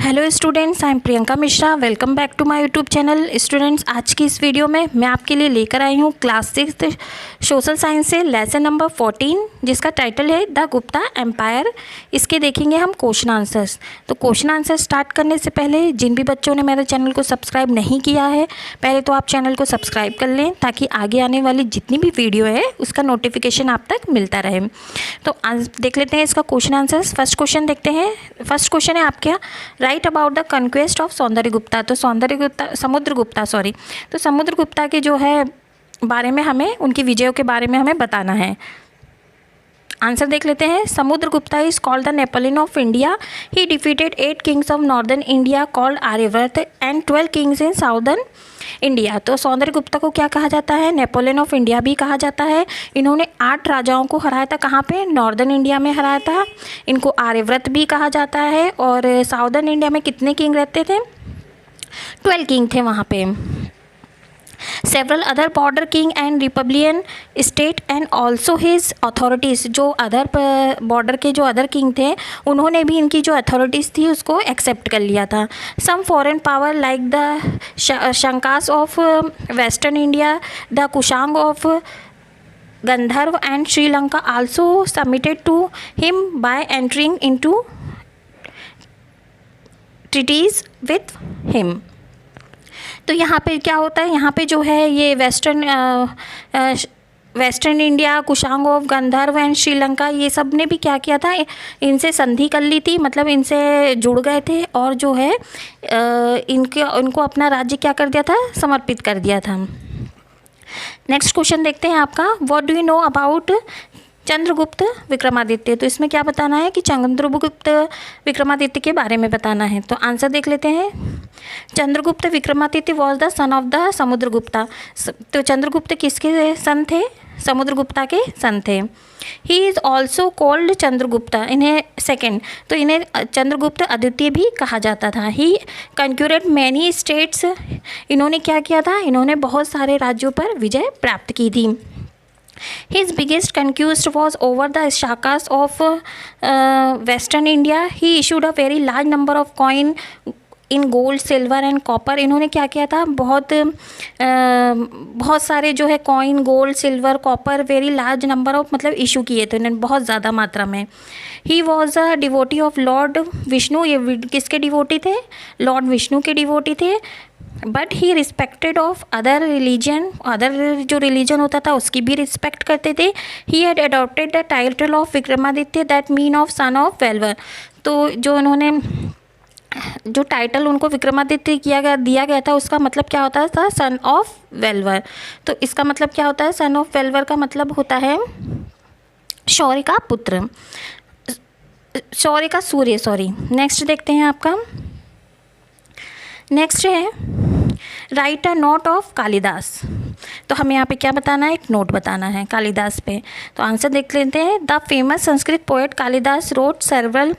Hello students, I am Priyanka Mishra. Welcome back to my YouTube channel. Students, आज की इस video में मैं आपके लिए लेकर आई हूँ क्लास 6 सोशल साइंस से लेसन नंबर 14, जिसका टाइटल है द गुप्ता एम्पायर। इसके देखेंगे हम क्वेश्चन आंसर्स। तो क्वेश्चन आंसर स्टार्ट करने से पहले जिन भी बच्चों ने मेरे चैनल को सब्सक्राइब नहीं किया है, पहले तो आप चैनल को सब्सक्राइब कर लें ताकि आगे आने वाली जितनी भी वीडियो है उसका नोटिफिकेशन आप तक मिलता रहे। तो आज देख लेते हैं इसका क्वेश्चन आंसर्स। फर्स्ट क्वेश्चन देखते हैं। फर्स्ट क्वेश्चन है आपके write about the conquest of सौंदर्यगुप्ता। तो समुद्रगुप्ता के जो है बारे में हमें, उनकी विजयों के बारे में हमें बताना है। आंसर देख लेते हैं। Samudragupta is called the Napoleon of India. He defeated 8 kings of northern India called Aryavarta and 12 kings in southern India. तो सौंदर्यगुप्ता को क्या कहा जाता है? नेपोलियन ऑफ इंडिया भी कहा जाता है। इन्होंने 8 राजाओं को हराया था। कहाँ पे? नॉर्दर्न इंडिया में हराया था। इनको आर्यव्रत भी कहा जाता है। और साउदर्न इंडिया में कितने किंग रहते थे? 12 किंग थे वहाँ पे। Several other border king and republican state and also his authorities. जो अदर बॉर्डर के जो अदर किंग थे, उन्होंने भी इनकी जो अथॉरिटीज़ थी उसको एक्सेप्ट कर लिया था। Some foreign power like the Shakas of western India, the Kushans of Gandhara and Sri Lanka also submitted to him by entering into treaties with him. तो यहाँ पे क्या होता है? यहाँ पे जो है ये western India, Kushang of Gandhara and Sri Lanka, ये सब ने भी क्या किया था? इनसे संधि कर ली थी, मतलब इनसे जुड़ गए थे और जो है इनको अपना राज्य क्या कर दिया था? समर्पित कर दिया था। नेक्स्ट क्वेश्चन देखते हैं आपका। What do you know about Chandragupta Vikramaditya. तो इसमें क्या बताना है कि चंद्रगुप्त विक्रमादित्य के बारे में बताना है। तो आंसर देख लेते हैं। Chandragupta Vikramaditya was the son of the Samudragupta. तो चंद्रगुप्त किसके सन थे? समुद्रगुप्ता के सन थे। He is also called Chandragupta. इन्हें सेकेंड, तो इन्हें चंद्रगुप्त अद्वितीय भी कहा जाता था। ही कंक्यूरेड मैनी स्टेट्स। इन्होंने क्या किया था? इन्होंने बहुत सारे राज्यों पर विजय प्राप्त की थी। His biggest conquest was over the Shakas of Western India. He issued a very large number of coin in gold, silver and copper. इन्होंने क्या किया था? बहुत सारे जो है coin, gold, silver, copper, very large number of मतलब issue किए थे इन्होंने बहुत ज़्यादा मात्रा में। He was a devotee of lord Vishnu. ये किसके डिवोटी थे? लॉर्ड विष्णु के डिवोटी थे। But he respected of other religion. अदर जो रिलीजन होता था उसकी भी रिस्पेक्ट करते थे। He had adopted the title of Vikramaditya that mean of son of valour. तो जो उन्होंने जो टाइटल उनको विक्रमादित्य दिया गया था, उसका मतलब क्या होता था? Son of valour. तो इसका मतलब क्या होता है? सन ऑफ वेलवर का मतलब होता है शौर्य का पुत्र, शौर्य का सूर्य। सॉरी। नेक्स्ट देखते हैं आपका। नेक्स्ट है right a note of Kalidas. तो हमें यहाँ पे क्या बताना है? एक नोट बताना है कालिदास पे। तो आंसर देख लेते हैं। The famous Sanskrit poet Kalidasa wrote several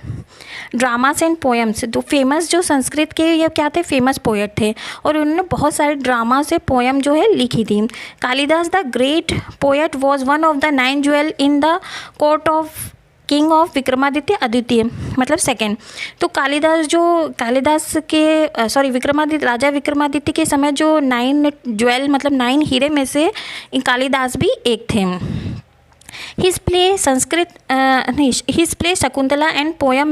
dramas and poems. तो फेमस जो संस्कृत के ये क्या थे? फेमस पोएट थे और उन्होंने बहुत सारे ड्रामा से पोएम जो है लिखी थी। Kalidas the great poet was one of the 9 jewel in the court of king of Vikramaditya अद्वितीय, मतलब सेकेंड। तो राजा विक्रमादित्य के समय जो 9 ज्वेल मतलब 9 हीरे में से कालिदास भी एक थे। His play Shakuntala and poem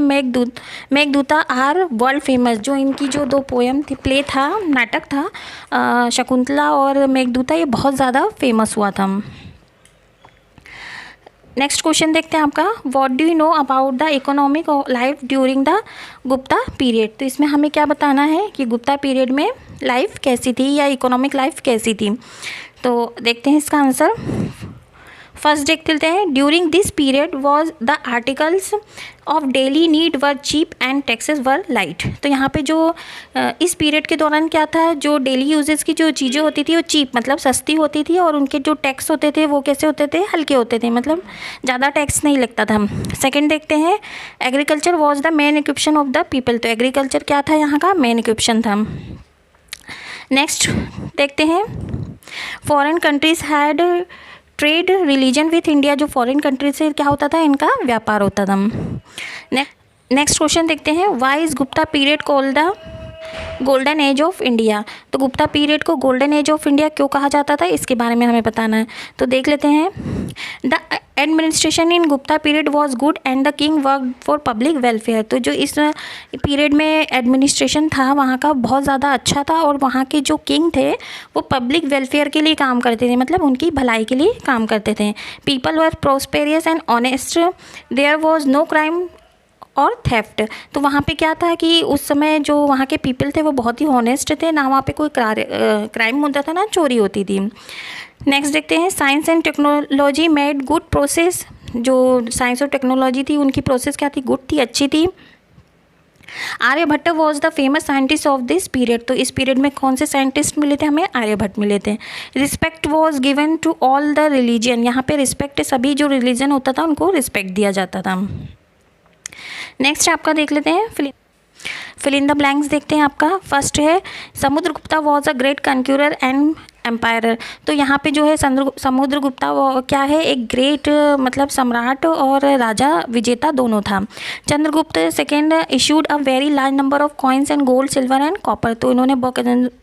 Meghaduta are world famous. जो इनकी जो 2 पोएम थी, प्ले था, नाटक था, शकुंतला और मेघदूता, ये बहुत ज़्यादा फेमस हुआ था। नेक्स्ट क्वेश्चन देखते हैं आपका। What do you know about the economic life during the Gupta period. तो इसमें हमें क्या बताना है कि गुप्ता पीरियड में लाइफ कैसी थी या इकोनॉमिक लाइफ कैसी थी। तो देखते हैं इसका आंसर। फर्स्ट देख लेते हैं। During this period was the articles of daily need were cheap and taxes were light. तो यहाँ पे जो इस पीरियड के दौरान क्या था? जो डेली यूजेस की जो चीज़ें होती थी वो चीप मतलब सस्ती होती थी और उनके जो टैक्स होते थे वो कैसे होते थे? हल्के होते थे, मतलब ज़्यादा टैक्स नहीं लगता था। सेकेंड देखते हैं। Agriculture was the main occupation of the people. तो एग्रीकल्चर क्या था? यहाँ का मेन इक्विप्शन था। नेक्स्ट देखते हैं। Foreign countries had trade religion with India. जो फॉरेन कंट्री से क्या होता था? इनका व्यापार होता था। नेक्स्ट नेक्स्ट क्वेश्चन देखते हैं, why is Gupta period called the golden age of India. तो गुप्ता पीरियड को गोल्डन एज ऑफ इंडिया क्यों कहा जाता था, इसके बारे में हमें बताना है। तो देख लेते हैं, the administration in Gupta period was good and the king work for public welfare. तो जो इस पीरियड में एडमिनिस्ट्रेशन था वहाँ का बहुत ज़्यादा अच्छा था, और वहाँ के जो किंग थे वो पब्लिक वेलफेयर के लिए काम करते थे, मतलब उनकी भलाई के लिए काम करते थे। People were prosperous and honest, there was no crime और थेफ्ट। तो वहाँ पे क्या था कि उस समय जो वहाँ के पीपल थे वो बहुत ही ऑनेस्ट थे, ना वहाँ पे कोई क्राइम होता था ना चोरी होती थी। नेक्स्ट देखते हैं, science and technology made good process. जो साइंस और टेक्नोलॉजी थी उनकी प्रोसेस क्या थी, गुड थी, अच्छी थी। Aryabhata was the famous scientist of this period. तो इस पीरियड में कौन से साइंटिस्ट मिले थे हमें, आर्यभट्ट मिले थे। Respect was given to all the religion. यहाँ पे रिस्पेक्ट, सभी जो रिलीजन होता था उनको रिस्पेक्ट दिया जाता था। नेक्स्ट आपका देख लेते हैं, फिल इन द ब्लैंक्स देखते हैं आपका। फर्स्ट है, Samudragupta was a great conqueror and empire. तो यहाँ पे जो है समुद्रगुप्ता वो क्या है, एक ग्रेट मतलब सम्राट और राजा विजेता दोनों था। Chandragupta second issued a very large number of coins and gold silver and copper. तो इन्होंने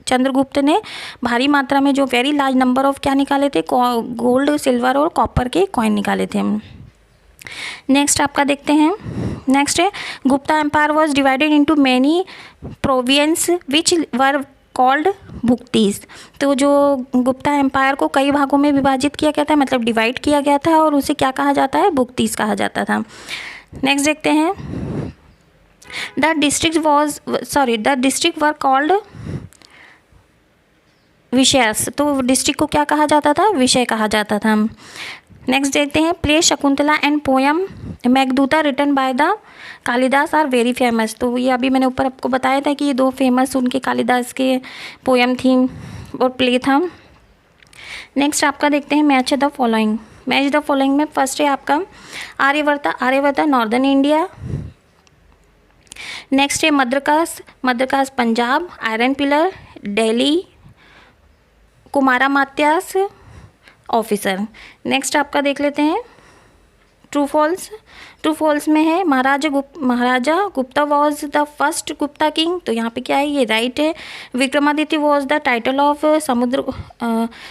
चंद्रगुप्त ने भारी मात्रा में जो वेरी लार्ज नंबर ऑफ क्या निकाले थे, गोल्ड, सिल्वर और कॉपर के कॉइन निकाले थे। नेक्स्ट आपका देखते हैं, नेक्स्ट है, Gupta empire was divided into many province which were called bhuktis. तो जो गुप्ता एम्पायर को कई भागों में विभाजित किया गया था, मतलब डिवाइड किया गया था, और उसे क्या कहा जाता है, भुक्तीस कहा जाता था। नेक्स्ट देखते हैं, द डिस्ट्रिक्ट वर कॉल्ड विषयस। तो डिस्ट्रिक्ट को क्या कहा जाता था, विषय कहा जाता था। नेक्स्ट देखते हैं, play Shakuntala and poem Meghaduta written by the Kalidas are very famous. तो ये अभी मैंने ऊपर आपको बताया था कि ये दो फेमस उनके कालिदास के पोयम थी और प्ले था। नेक्स्ट आपका देखते हैं, match the following. Match the following में फर्स्ट है आपका आर्यवर्ता नॉर्दर्न इंडिया। नेक्स्ट है Madrakas Punjab, iron pillar Delhi, Kumaramatyas officer. Next आपका देख लेते हैं, ट्रू फॉल्स में है, Maharaja Gupta was the first Gupta king. तो यहाँ पे क्या है, ये राइट है। Vikramaditya was the title of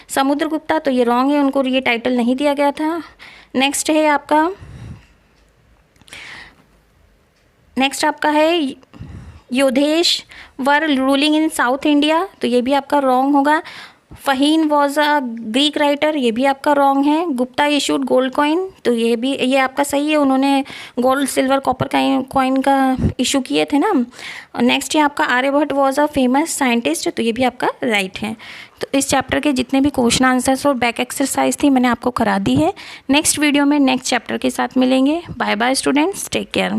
Samudragupta. तो ये रॉन्ग है, उनको ये टाइटल नहीं दिया गया था। नेक्स्ट आपका है Yaudheyas were ruling in south India. तो ये भी आपका रॉन्ग होगा। Fa Hien was a Greek writer, ये भी आपका रॉन्ग है। Gupta issued gold coin. तो ये आपका सही है, उन्होंने गोल्ड, सिल्वर, कॉपर का कॉइन का इशू किए थे ना। नेक्स्ट है आपका Aryabhatta was a famous scientist. तो ये भी आपका राइट है। तो इस चैप्टर के जितने भी क्वेश्चन आंसर्स और बैक एक्सरसाइज थी मैंने आपको करा दी है। नेक्स्ट वीडियो में नेक्स्ट चैप्टर के साथ मिलेंगे। Bye bye students, take care.